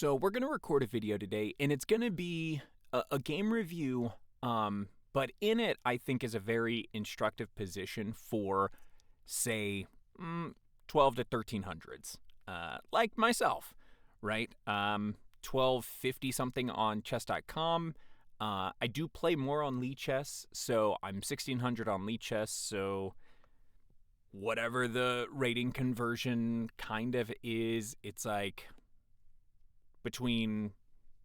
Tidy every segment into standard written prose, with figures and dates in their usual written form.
So we're going to record a video today, and it's going to be a game review, but in it, I think is a very instructive position for, say, 12 to 1300s, like myself, right? 1250 something on chess.com. I do play more on Lee Chess, so I'm 1600 on Lee Chess, so whatever the rating conversion kind of is, it's like between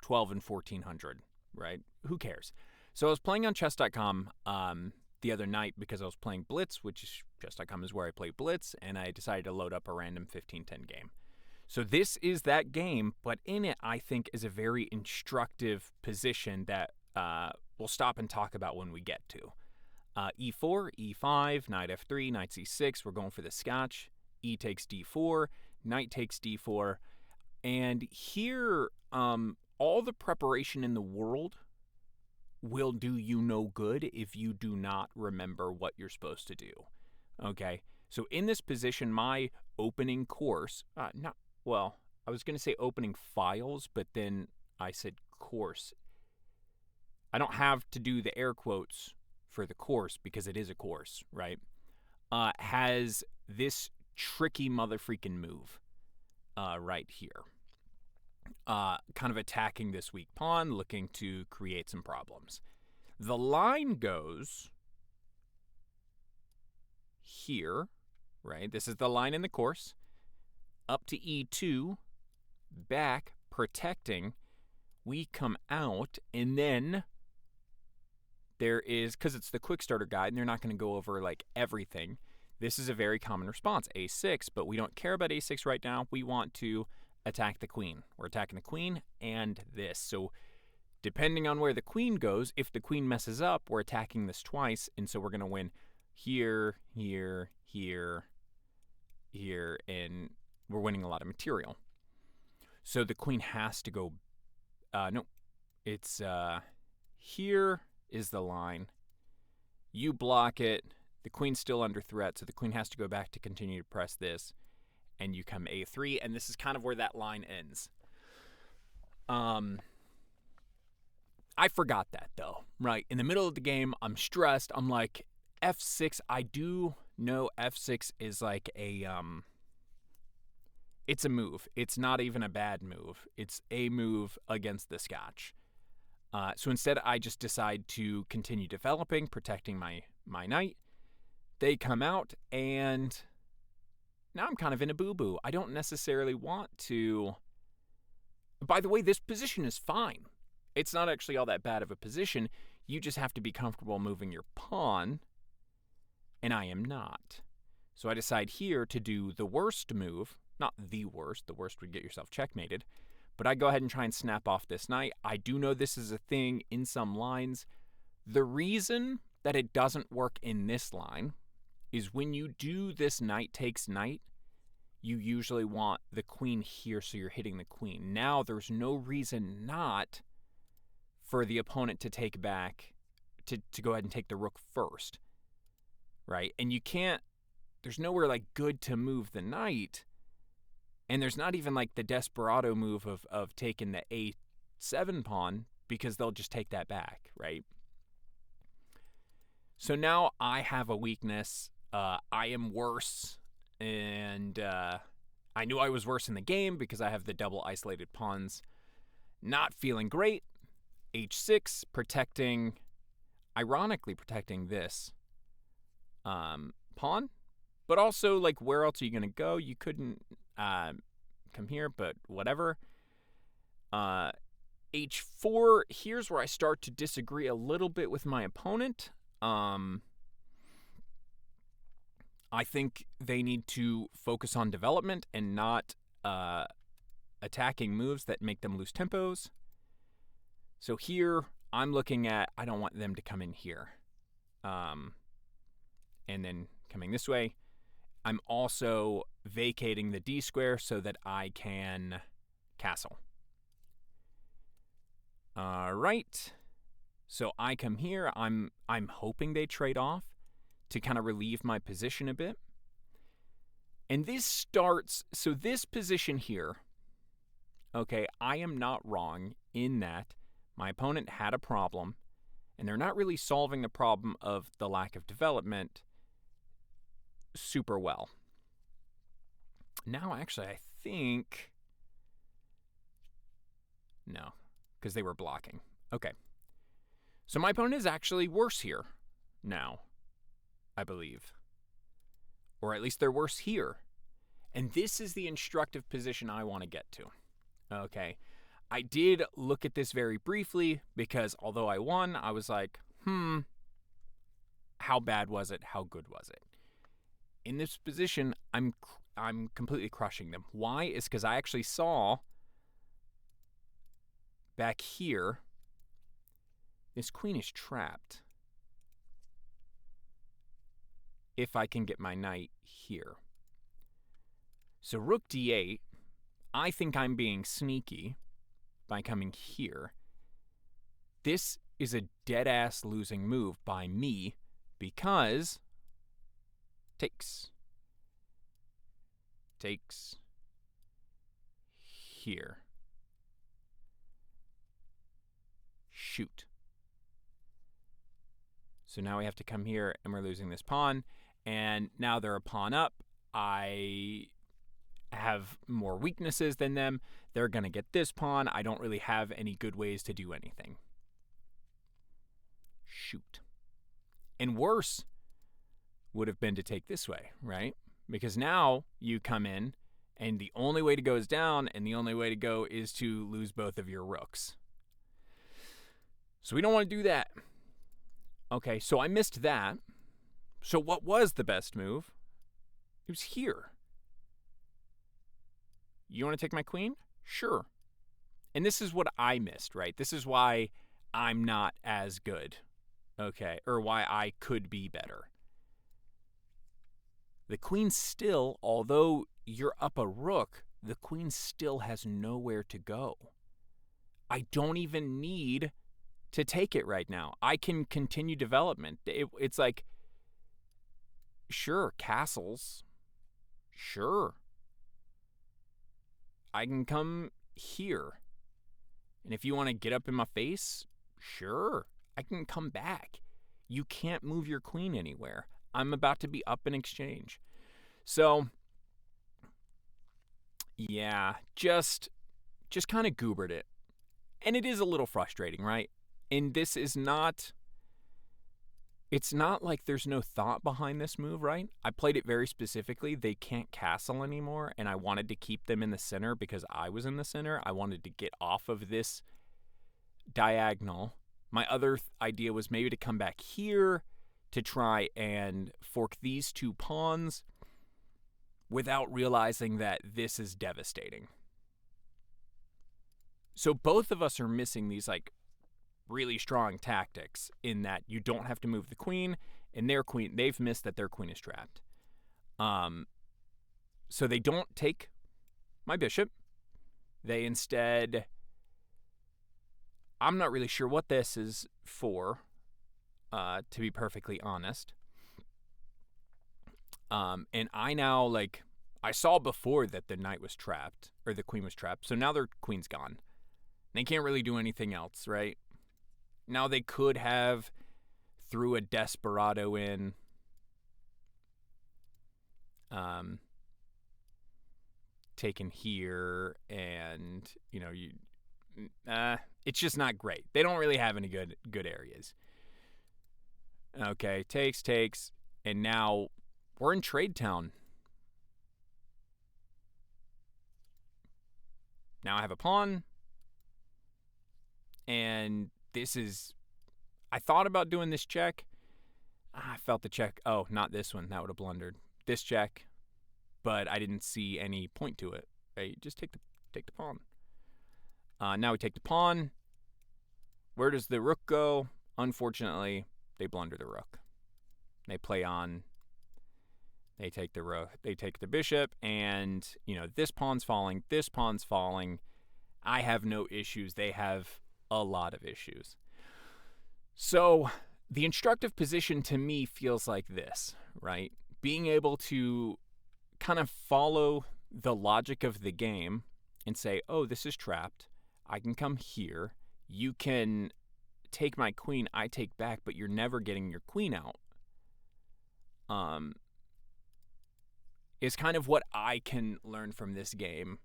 12 and 1400, right? Who cares? So I was playing on chess.com the other night because I was playing Blitz, which is chess.com is where I play Blitz, and I decided to load up a random 15-10 game. So this is that game, but in it I think is a very instructive position that we'll stop and talk about when we get to. E4, E5, knight F3, knight C6, we're going for the Scotch. E takes D4, knight takes D4. And here, all the preparation in the world will do you no good if you do not remember what you're supposed to do. Okay? So in this position, my opening course, I was going to say opening files, but then I said course. I don't have to do the air quotes for the course because it is a course, right? Has this tricky motherfreaking move right here. Kind of attacking this weak pawn, looking to create some problems. The line goes here, right? This is the line in the course. Up to E2, back, protecting. We come out, and then there is, because it's the quick starter guide, and they're not going to go over like everything. This is a very common response, A6, but we don't care about A6 right now. We want to attack the queen. We're attacking the queen and this. So depending on where the queen goes, if the queen messes up, we're attacking this twice, and so we're going to win here, here, here, here, and we're winning a lot of material. So the queen has to go, here is the line. You block it. The queen's still under threat, so the queen has to go back to continue to press this. And you come A3, and this is kind of where that line ends. I forgot that, though, right? In the middle of the game, I'm stressed. I'm like, F6, I do know F6 is like a, it's a move. It's not even a bad move. It's a move against the Scotch. So instead, I just decide to continue developing, protecting my knight. They come out, and now I'm kind of in a boo-boo. I don't necessarily want to. By the way, this position is fine. It's not actually all that bad of a position. You just have to be comfortable moving your pawn, and I am not. So I decide here to do the worst move. Not the worst. The worst would get yourself checkmated. But I go ahead and try and snap off this knight. I do know this is a thing in some lines. The reason that it doesn't work in this line is when you do this knight takes knight, you usually want the queen here, so you're hitting the queen. Now there's no reason not for the opponent to take back, to go ahead and take the rook first, right? And you can't, there's nowhere like good to move the knight, and there's not even like the desperado move of taking the A7 pawn, because they'll just take that back, right? So now I have a weakness. I am worse, and I knew I was worse in the game because I have the double isolated pawns. Not feeling great. H6, ironically protecting this pawn, but also like where else are you going to go? You couldn't come here, but whatever. H4, here's where I start to disagree a little bit with my opponent. I think they need to focus on development and not attacking moves that make them lose tempos. So here, I'm looking at, I don't want them to come in here. And then coming this way. I'm also vacating the D square so that I can castle. All right. So I come here. I'm hoping they trade off to kind of relieve my position a bit. And this starts, so this position here, Okay, I am not wrong in that my opponent had a problem, and they're not really solving the problem of the lack of development super well. Now, actually, I think... No, because they were blocking. Okay. So my opponent is actually worse here now, I believe. Or at least they're worse here. And this is the instructive position I want to get to. Okay. I did look at this very briefly because although I won, I was like, how bad was it? How good was it? In this position, I'm completely crushing them. Why? Is because I actually saw back here, this queen is trapped if I can get my knight here. So rook d8, I think I'm being sneaky by coming here. This is a dead-ass losing move by me because takes here. Shoot. So now we have to come here and we're losing this pawn. And now they're a pawn up. I have more weaknesses than them. They're going to get this pawn. I don't really have any good ways to do anything. Shoot. And worse would have been to take this way, right? Because now you come in and the only way to go is down, and the only way to go is to lose both of your rooks. So we don't want to do that. Okay, so I missed that. So what was the best move? It was here. You want to take my queen? Sure. And this is what I missed, right? This is why I'm not as good, okay? Or why I could be better. The queen still, although you're up a rook, the queen still has nowhere to go. I don't even need to take it right now. I can continue development. It's like, sure, castles. Sure. I can come here. And if you want to get up in my face, sure, I can come back. You can't move your queen anywhere. I'm about to be up in exchange. So, yeah, just kind of goobered it. And it is a little frustrating, right? And this is not... It's not like there's no thought behind this move, right? I played it very specifically. They can't castle anymore, and I wanted to keep them in the center because I was in the center. I wanted to get off of this diagonal. My other idea was maybe to come back here to try and fork these two pawns without realizing that this is devastating. So both of us are missing these, like, really strong tactics in that you don't have to move the queen, and their queen, they've missed that their queen is trapped. So they don't take my bishop. They instead, I'm not really sure what this is for, to be perfectly honest. And I now, like, I saw before that the knight was trapped, or the queen was trapped, so now their queen's gone. They can't really do anything else, right? Now they could have threw a desperado in. Taken here, and, you know, it's just not great. They don't really have any good areas. Okay, takes, and now we're in Trade Town. Now I have a pawn, and this is... I thought about doing this check. I felt the check. Oh, not this one. That would have blundered. This check, but I didn't see any point to it. Right? Just take the pawn. Now we take the pawn. Where does the rook go? Unfortunately, they blunder the rook. They play on. They take the rook. They take the bishop, and, you know, this pawn's falling. This pawn's falling. I have no issues. They have a lot of issues. So the instructive position to me feels like this, right? Being able to kind of follow the logic of the game and say, oh, this is trapped. I can come here. You can take my queen, I take back, but you're never getting your queen out. Is kind of what I can learn from this game.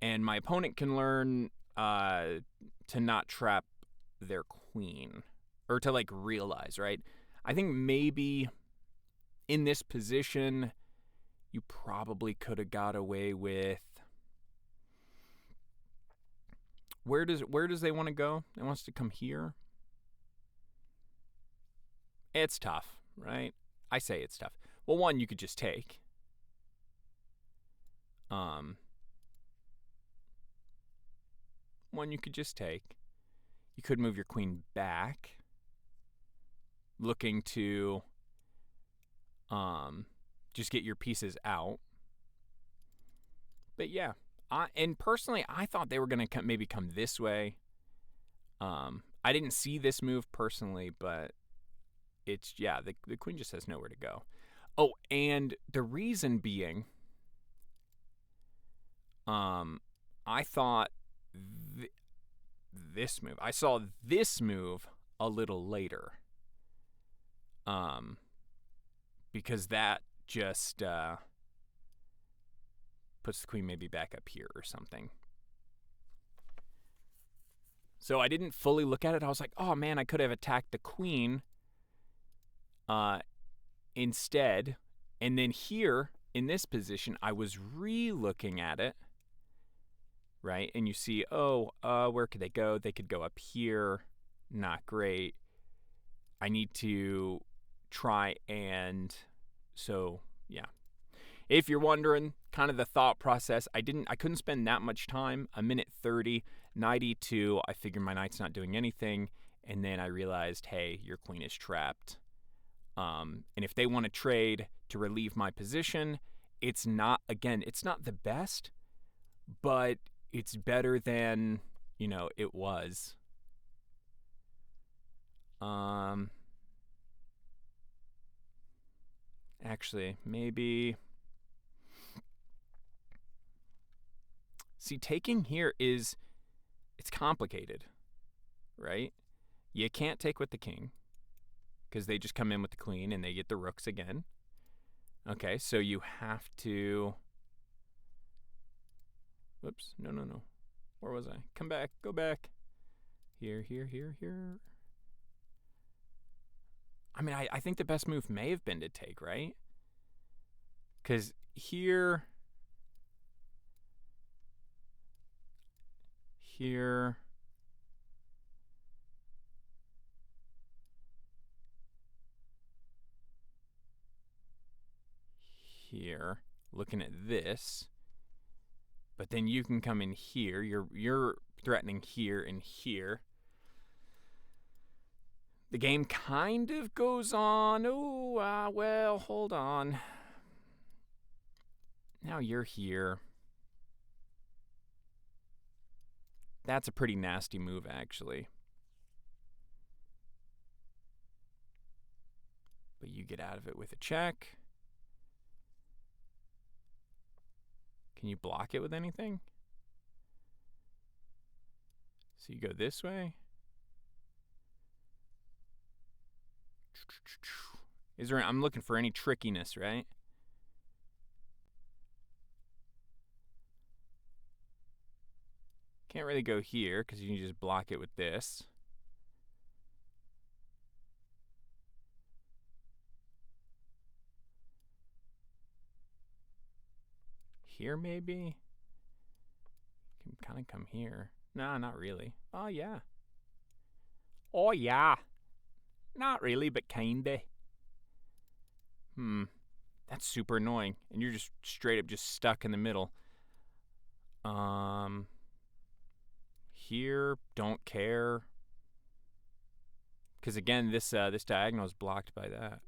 And my opponent can learn to not trap their queen. Or to, like, realize, right? I think maybe in this position, you probably could have got away with... Where does they want to go? It wants to come here. It's tough, right? I say it's tough. Well, one, you could just take. One you could just take. You could move your queen back, looking to just get your pieces out. But yeah, and personally, I thought they were going to maybe come this way. I didn't see this move personally, but it's, yeah, the queen just has nowhere to go. Oh, and the reason being, I thought this move, I saw this move a little later. Because that just puts the queen maybe back up here or something. So I didn't fully look at it. I was like, oh man, I could have attacked the queen instead. And then here, in this position, I was re-looking at it, right? And you see, where could they go? They could go up here. Not great. I need to try and... So, yeah. If you're wondering, kind of the thought process, I couldn't spend that much time. A minute 30, knight e2. I figured my knight's not doing anything. And then I realized, hey, your queen is trapped. And if they want to trade to relieve my position, it's not the best, but it's better than, it was. Actually, maybe... See, taking here it's complicated, right? You can't take with the king, because they just come in with the queen and they get the rooks again. Okay, so you have to... Whoops, no. Where was I? Come back, go back. Here. I mean, I think the best move may have been to take, right? Because here... Here... Here, looking at this, but then you can come in here. You're threatening here and here. The game kind of goes on. Well, hold on. Now you're here. That's a pretty nasty move, actually. But you get out of it with a check. Can you block it with anything? So you go this way. I'm looking for any trickiness, right? Can't really go here because you can just block it with this. Here, maybe? Can kind of come here. No, not really. Oh, yeah. Not really, but kinda. That's super annoying. And you're just straight up just stuck in the middle. Here, don't care. Because again, this diagonal is blocked by that.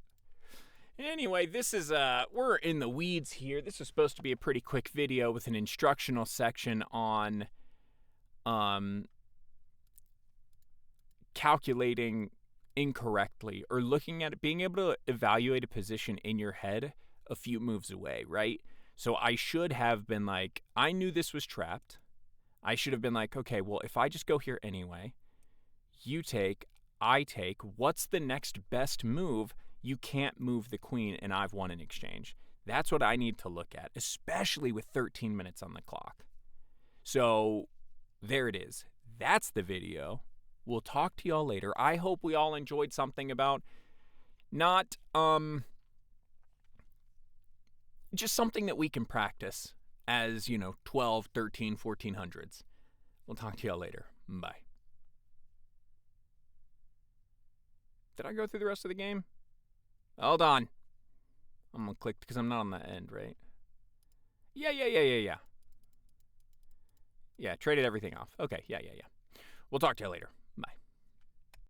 Anyway, this is, we're in the weeds here. This is supposed to be a pretty quick video with an instructional section on, calculating incorrectly or looking at it, being able to evaluate a position in your head a few moves away, right? So I should have been like, I knew this was trapped. I should have been like, okay, well, if I just go here anyway, you take, I take, what's the next best move? You can't move the queen, and I've won in exchange. That's what I need to look at, especially with 13 minutes on the clock. So there it is. That's the video. We'll talk to y'all later. I hope we all enjoyed something about not just something that we can practice as, 12, 13, 1400s. We'll talk to y'all later. Bye. Did I go through the rest of the game? Hold on. I'm going to click because I'm not on the end, right? Yeah. Yeah, traded everything off. Okay, yeah. We'll talk to you later.